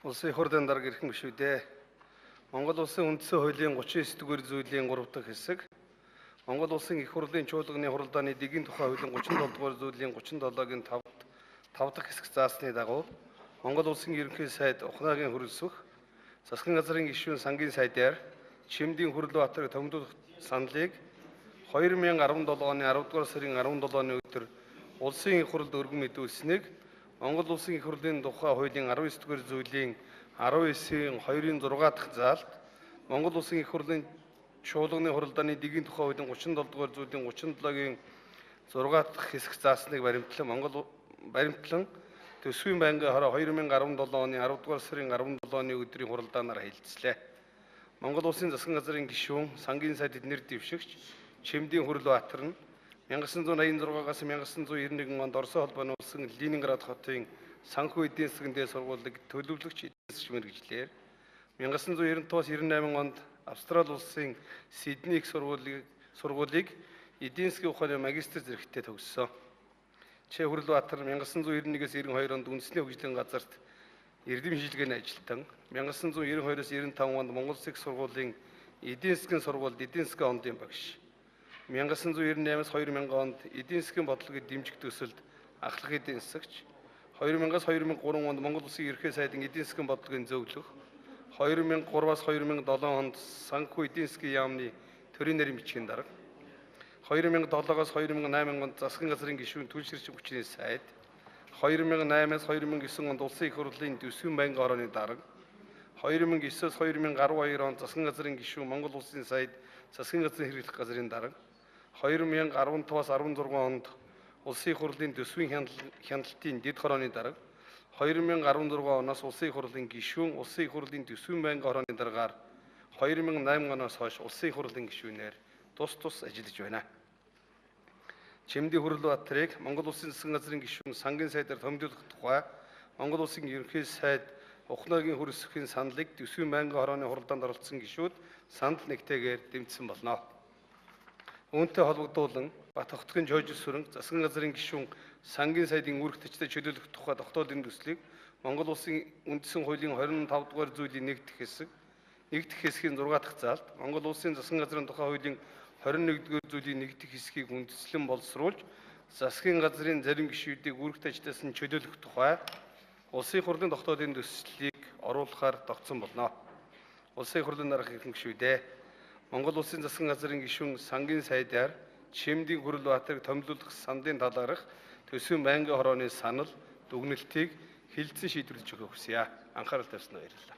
Улсын их хурлын дарга ирэх гишүүдээ. Монгол улсын үндсэн хуулийн 39-р зүйлийн 3 дахь хэсэг, Монгол улсын их хурлын чуулганы хуралдааны дэгийн тухай хуулийн 37-р зүйлийн 37-гийн 5 дахь хэсэг заасны дагуу Монгол улсын ерөнхий сайд Ухнагийн хөрөлсөх, засгийн газрын гишүүн сангийн сайдаар Чимдийн Хүрлбаатарыг томилуулах саналыг 2017 оны 10 дугаар сарын 17-ны өдөр улсын их хурлд өргөн мэдүүлсэнийг Монгол улсын их хурлын тухай хуулийн 19-р зүйлийн 19-ийн 2-ын 6 дахь заалт, Монгол улсын их хурлын чуулганы хуралдааны дэгийн тухай хуулийн 37-р зүйлийн 37-гийн 6 дахь хэсэг заасныг баримтлан төсвийн байнгын хороо 2017 оны 10 дугаар сарын 17-ны өдрийн хуралдаанаар хэлэлцлээ. Монгол улсын засгийн газрын гишүүн, сангийн сайд эднэр дэвшигч Чимдийн Хүрлбаатар нь 1986-аас 1991 онд Оросын холбооны улсын Ленинград хотын санхүү эдийн засгийн дээд сургуулийг төлөвлөгч эдийн засгийн мэргэжлэр 1990-аас 98 онд Австрали улсын Сидней их сургуулийг эдийн засгийн ухааны магистр зэрэгтээ төгссөн. Ч. Хүрлбаатар 1991-ээс 92 онд үндэсний хөгжлийн газарт эрдэм шилжгээний ажилтан, 1992-аас 95 онд Монгол Улсын их сургуулийн эдийн засгийн сургуульд эдийн засгийн ондын багш, 1998-аас 2000 онд эдийн засгийн бодлогын дэмжих төсөлд ахлах эдийн засагч, 2000-аас 2003 онд Монгол Улсын ерөнхий сайдын эдийн засгийн бодлогын зөвлөх, 2003-аас 2007 онд санхүү эдийн засгийн яамны төрийн нарийн бичгийн дарга, 2007-аас 2008 онд засгийн газрын гишүүн түлшэрч хүчний сайд, 2008-аас 2009 онд улсын их хурлын төсвийн байнгын хорооны дарга, 2009-аас 2012 онд засгийн газрын гишүүн Монгол улсын сайд засгийн газрын хэрэглэх газрын дарга, 2015-аас 16 онд улсын их хурлын төсвийн хяналтын дэд хорооны дарга, 2016 оноос улсын их хурлын гишүүн, улсын их хурлын төсвийн байнгын хорооны даргаар 2008 оноос хойш улсын их хурлын гишүүнээр тус ажиллаж байна. Чимдийн Хүрлбаатарыг Монгол улсын засгийн газрын гишүүн сангийн сайдаар томилуулах тухай Монгол улсын ерөнхий сайд Ухнагийн хөрөлсөхийн саналыг төсвийн байнгын хорооны хуралдаанд оролцсон гишүүд санал нэгтэйгээр дэмжсэн болно. Үүнтэй холбогдуулан Бат хотгийн Жойжис сүрэн засгийн газрын гишүүн сангийн сайдын үүрэг төчтэй чөлөөлөх тухай тогтоолын төслийг Монгол улсын үндсэн хуулийн 25 дугаар зүйлийн 1 дахь хэсгийн 6 дахь заалт, Монгол улсын засгийн газрын тухай хуулийн 21-р зүйлийн 1 дахь хэсгийг үндэслэн боловсруулж, засгийн газрын зарим гишүүдийг үүрэгт ажлаас нь чөлөөлөх тухай улсын их хурлын тогтоолын төслийг оруулахаар тогтсон болно. Улсын их хурлын дарга ирэх гишүүдээ. Монгол улсын засгийн газрын гишүүн сангийн сайдаар Чимдийн Хүрлбаатарыг томилуулах саналын талаарх төсвийн байнгын хорооны санал дүгнэлтийг хэлэлцэн шийдвэрлэж өгөх хүсье. Анхаарал тавьсанд баярлалаа.